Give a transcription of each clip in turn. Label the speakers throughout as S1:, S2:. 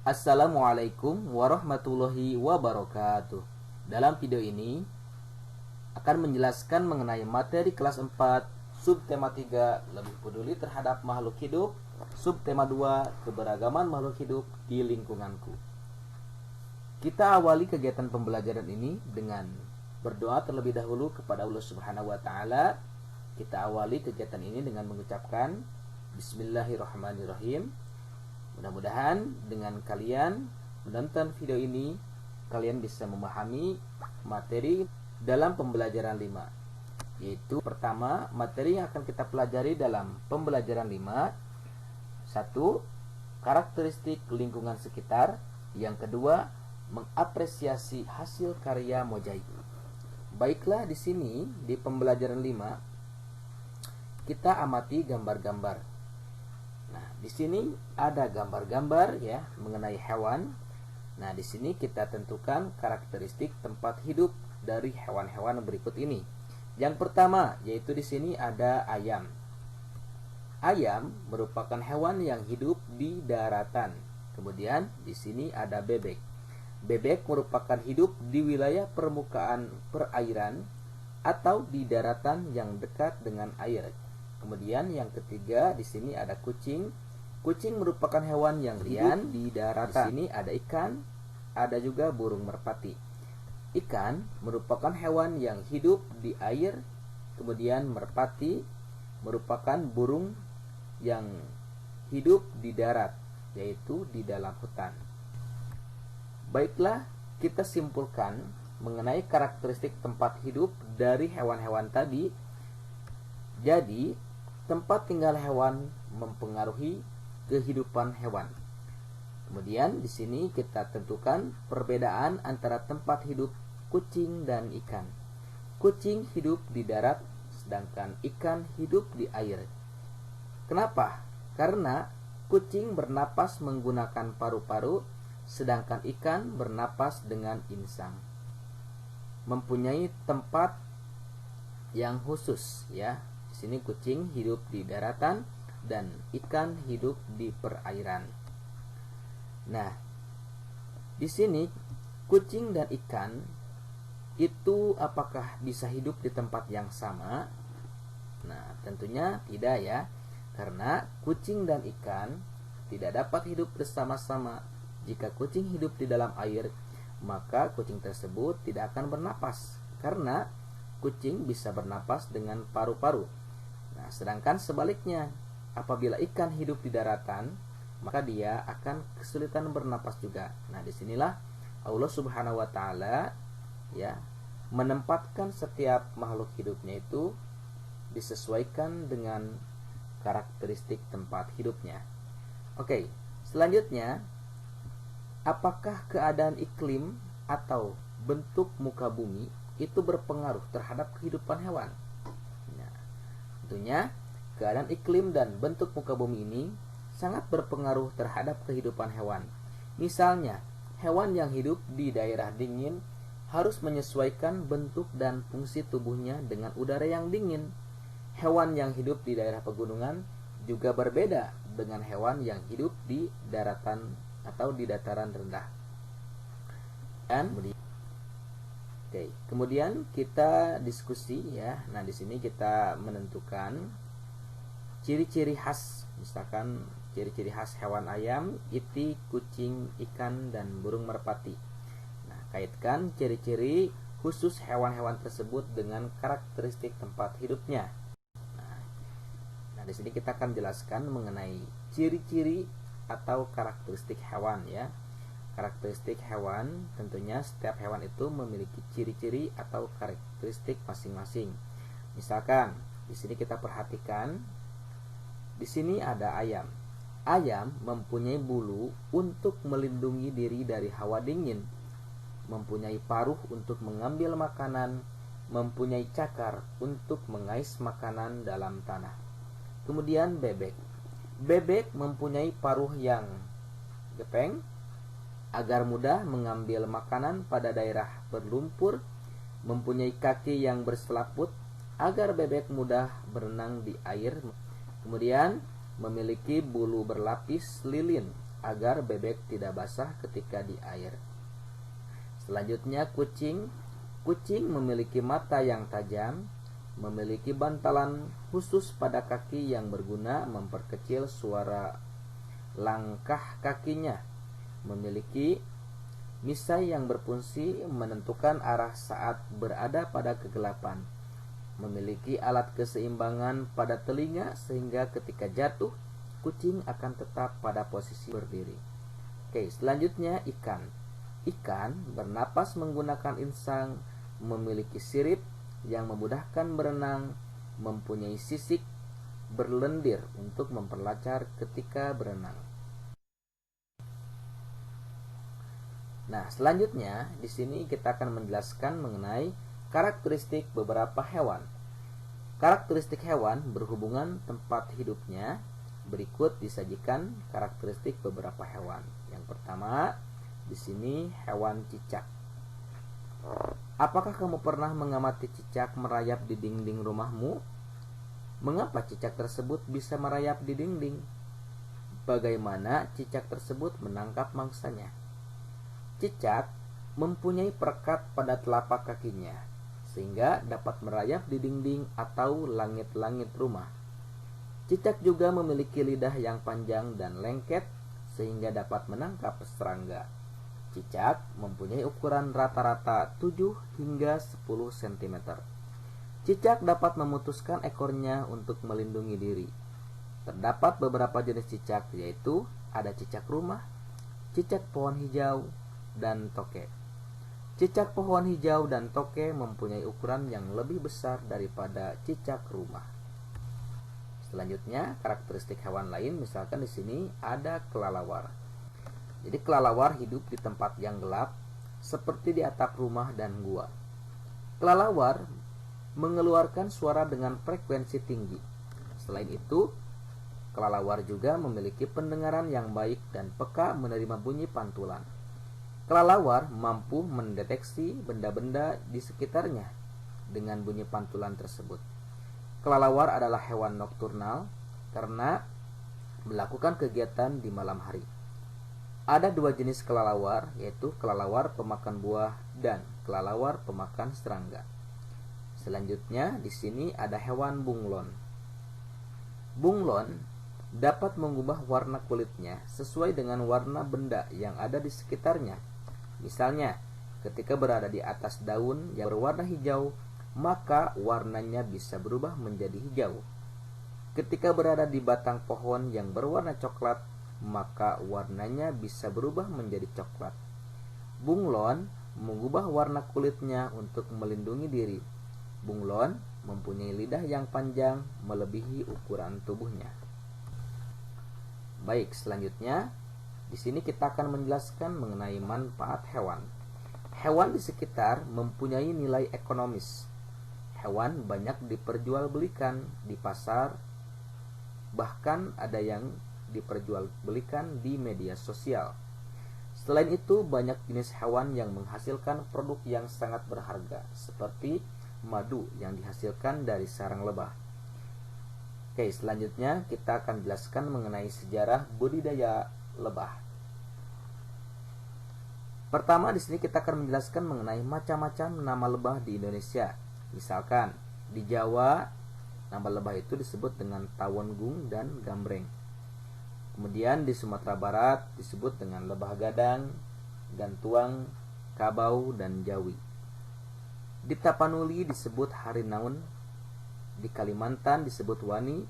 S1: Assalamualaikum warahmatullahi wabarakatuh. Dalam video ini akan menjelaskan mengenai materi kelas 4, subtema 3, lebih peduli terhadap makhluk hidup, subtema 2, keberagaman makhluk hidup di lingkunganku. Kita awali kegiatan pembelajaran ini dengan berdoa terlebih dahulu kepada Allah Subhanahu wa taala. Kita awali kegiatan ini dengan mengucapkan Bismillahirrahmanirrahim. Mudah-mudahan dengan kalian menonton video ini, kalian bisa memahami materi dalam pembelajaran 5. Yaitu pertama, materi yang akan kita pelajari dalam pembelajaran 5. 1. Karakteristik lingkungan sekitar. Yang kedua, mengapresiasi hasil karya mozaik. Baiklah, di sini di pembelajaran 5 kita amati gambar-gambar. Nah, di sini ada gambar-gambar ya mengenai hewan. Nah, di sini kita tentukan karakteristik tempat hidup dari hewan-hewan berikut ini. Yang pertama yaitu di sini ada ayam. Ayam merupakan hewan yang hidup di daratan. Kemudian di sini ada bebek. Bebek merupakan hidup di wilayah permukaan perairan atau di daratan yang dekat dengan air. Kemudian yang ketiga di sini ada kucing. Kucing merupakan hewan yang hidup di daratan. Di sini ada ikan, ada juga burung merpati. Ikan merupakan hewan yang hidup di air. Kemudian merpati merupakan burung yang hidup di darat, yaitu di dalam hutan. Baiklah, kita simpulkan mengenai karakteristik tempat hidup dari hewan-hewan tadi. Jadi, tempat tinggal hewan mempengaruhi kehidupan hewan. Kemudian di sini kita tentukan perbedaan antara tempat hidup kucing dan ikan. Kucing hidup di darat, sedangkan ikan hidup di air. Kenapa? Karena kucing bernapas menggunakan paru-paru, sedangkan ikan bernapas dengan insang. Mempunyai tempat yang khusus ya. Di sini kucing hidup di daratan dan ikan hidup di perairan. Nah, di sini kucing dan ikan itu apakah bisa hidup di tempat yang sama? Nah, tentunya tidak ya. Karena kucing dan ikan tidak dapat hidup bersama-sama. Jika kucing hidup di dalam air, maka kucing tersebut tidak akan bernapas, karena kucing bisa bernapas dengan paru-paru. Nah, sedangkan sebaliknya, apabila ikan hidup di daratan, maka dia akan kesulitan bernapas juga. Nah, disinilah Allah Subhanahu wa taala ya menempatkan setiap makhluk hidupnya itu disesuaikan dengan karakteristik tempat hidupnya. Oke, selanjutnya, apakah keadaan iklim atau bentuk muka bumi itu berpengaruh terhadap kehidupan hewan? Nah, tentunya keadaan iklim dan bentuk muka bumi ini sangat berpengaruh terhadap kehidupan hewan. Misalnya, hewan yang hidup di daerah dingin harus menyesuaikan bentuk dan fungsi tubuhnya dengan udara yang dingin. Hewan yang hidup di daerah pegunungan juga berbeda dengan hewan yang hidup di daratan atau di dataran rendah. Dan kemudian kita diskusi ya. Nah, di sini kita menentukan ciri-ciri khas, misalkan ciri-ciri khas hewan ayam, itik, kucing, ikan, dan burung merpati. Nah, kaitkan ciri-ciri khusus hewan-hewan tersebut dengan karakteristik tempat hidupnya. Nah, di sini kita akan jelaskan mengenai ciri-ciri atau karakteristik hewan ya. Karakteristik hewan, tentunya setiap hewan itu memiliki ciri-ciri atau karakteristik masing-masing. Misalkan di sini kita perhatikan, di sini ada ayam. Ayam mempunyai bulu untuk melindungi diri dari hawa dingin, mempunyai paruh untuk mengambil makanan, mempunyai cakar untuk mengais makanan dalam tanah. Kemudian bebek. Bebek mempunyai paruh yang gepeng agar mudah mengambil makanan pada daerah berlumpur, mempunyai kaki yang berselaput agar bebek mudah berenang di air. Kemudian memiliki bulu berlapis lilin agar bebek tidak basah ketika di air. Selanjutnya kucing. Kucing memiliki mata yang tajam, memiliki bantalan khusus pada kaki yang berguna memperkecil suara langkah kakinya, memiliki misai yang berfungsi menentukan arah saat berada pada kegelapan, memiliki alat keseimbangan pada telinga sehingga ketika jatuh, kucing akan tetap pada posisi berdiri. Oke, selanjutnya ikan. Ikan bernapas menggunakan insang, memiliki sirip yang memudahkan berenang, mempunyai sisik berlendir untuk memperlancar ketika berenang. Nah, selanjutnya di sini kita akan menjelaskan mengenai karakteristik beberapa hewan. Karakteristik hewan berhubungan tempat hidupnya. Berikut disajikan karakteristik beberapa hewan. Yang pertama, di sini hewan cicak. Apakah kamu pernah mengamati cicak merayap di dinding rumahmu? Mengapa cicak tersebut bisa merayap di dinding? Bagaimana cicak tersebut menangkap mangsanya? Cicak mempunyai perekat pada telapak kakinya, sehingga dapat merayap di dinding atau langit-langit rumah. Cicak juga memiliki lidah yang panjang dan lengket, sehingga dapat menangkap serangga. Cicak mempunyai ukuran rata-rata 7 hingga 10 cm. Cicak dapat memutuskan ekornya untuk melindungi diri. Terdapat beberapa jenis cicak, yaitu ada cicak rumah, cicak pohon hijau, dan toke. Cicak pohon hijau dan toke mempunyai ukuran yang lebih besar daripada cicak rumah. Selanjutnya, karakteristik hewan lain, misalkan di sini ada kelelawar. Jadi kelelawar hidup di tempat yang gelap, seperti di atap rumah dan gua. Kelelawar mengeluarkan suara dengan frekuensi tinggi. Selain itu, kelelawar juga memiliki pendengaran yang baik dan peka menerima bunyi pantulan. Kelelawar mampu mendeteksi benda-benda di sekitarnya dengan bunyi pantulan tersebut. Kelelawar adalah hewan nokturnal karena melakukan kegiatan di malam hari. Ada dua jenis kelelawar, yaitu kelelawar pemakan buah dan kelelawar pemakan serangga. Selanjutnya, di sini ada hewan bunglon. Bunglon dapat mengubah warna kulitnya sesuai dengan warna benda yang ada di sekitarnya. Misalnya, ketika berada di atas daun yang berwarna hijau, maka warnanya bisa berubah menjadi hijau. Ketika berada di batang pohon yang berwarna coklat, maka warnanya bisa berubah menjadi coklat. Bunglon mengubah warna kulitnya untuk melindungi diri. Bunglon mempunyai lidah yang panjang melebihi ukuran tubuhnya. Baik, selanjutnya di sini kita akan menjelaskan mengenai manfaat hewan. Hewan di sekitar mempunyai nilai ekonomis. Hewan banyak diperjualbelikan di pasar, bahkan ada yang diperjualbelikan di media sosial. Selain itu, banyak jenis hewan yang menghasilkan produk yang sangat berharga, seperti madu yang dihasilkan dari sarang lebah. Oke, selanjutnya kita akan jelaskan mengenai sejarah budidaya lebah. Pertama, di sini kita akan menjelaskan mengenai macam-macam nama lebah di Indonesia. Misalkan di Jawa, nama lebah itu disebut dengan tawon-gung dan gambreng. Kemudian di Sumatera Barat disebut dengan lebah gadang, gantuang, kabau, dan jawi. Di Tapanuli disebut harinaun, di Kalimantan disebut wani,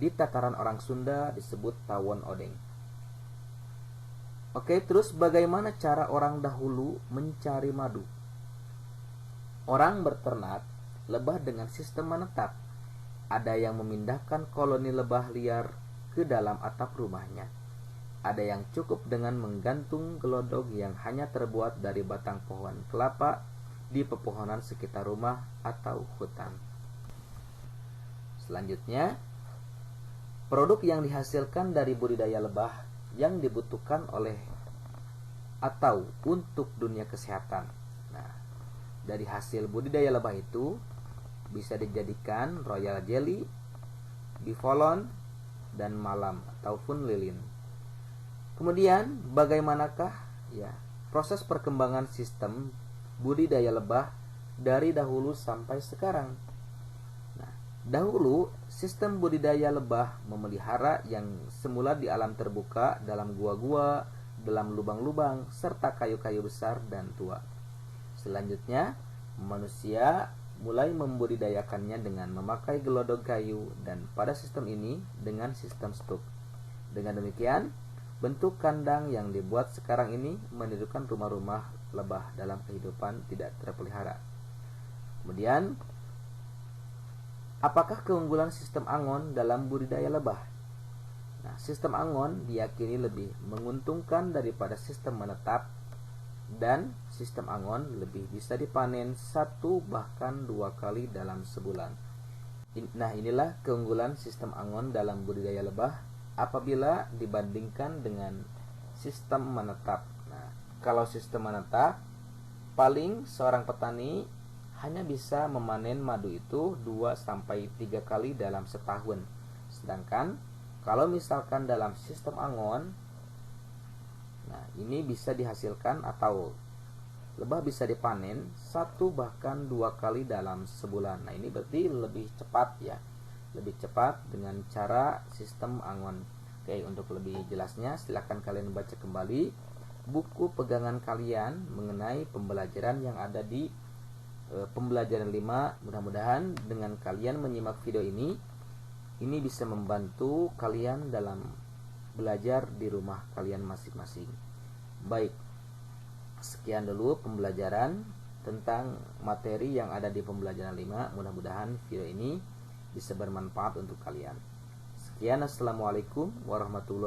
S1: di tataran orang Sunda disebut tawon odeng. Oke, terus bagaimana cara orang dahulu mencari madu? Orang berternak lebah dengan sistem menetap. Ada yang memindahkan koloni lebah liar ke dalam atap rumahnya. Ada yang cukup dengan menggantung gelodok yang hanya terbuat dari batang pohon kelapa di pepohonan sekitar rumah atau hutan. Selanjutnya, produk yang dihasilkan dari budidaya lebah yang dibutuhkan oleh atau untuk dunia kesehatan. Nah, dari hasil budidaya lebah itu bisa dijadikan royal jelly, bivolon, dan malam ataupun lilin. Kemudian bagaimanakah ya proses perkembangan sistem budidaya lebah dari dahulu sampai sekarang? Nah, dahulu sistem budidaya lebah memelihara yang semula di alam terbuka, dalam gua-gua, dalam lubang-lubang, serta kayu-kayu besar dan tua. Selanjutnya, manusia mulai membudidayakannya dengan memakai gelodok kayu dan pada sistem ini dengan sistem stuk. Dengan demikian, bentuk kandang yang dibuat sekarang ini menirukan rumah-rumah lebah dalam kehidupan tidak terpelihara. Kemudian, apakah keunggulan sistem angon dalam budidaya lebah? Nah, sistem angon diyakini lebih menguntungkan daripada sistem menetap, dan sistem angon lebih bisa dipanen 1 bahkan 2 kali dalam sebulan. Nah, inilah keunggulan sistem angon dalam budidaya lebah apabila dibandingkan dengan sistem menetap. Nah, kalau sistem menetap, paling seorang petani hanya bisa memanen madu itu 2-3 kali dalam setahun. Sedangkan kalau misalkan dalam sistem angon, nah ini bisa dihasilkan atau lebah bisa dipanen 1 bahkan 2 kali dalam sebulan. Nah ini berarti lebih cepat ya, lebih cepat dengan cara sistem angon. Oke, untuk lebih jelasnya silahkan kalian baca kembali buku pegangan kalian mengenai pembelajaran yang ada di pembelajaran 5. Mudah-mudahan dengan kalian menyimak video ini bisa membantu kalian dalam belajar di rumah kalian masing-masing. Baik, sekian dulu pembelajaran tentang materi yang ada di pembelajaran 5. Mudah-mudahan video ini bisa bermanfaat untuk kalian. Sekian, assalamualaikum warahmatullahi wabarakatuh.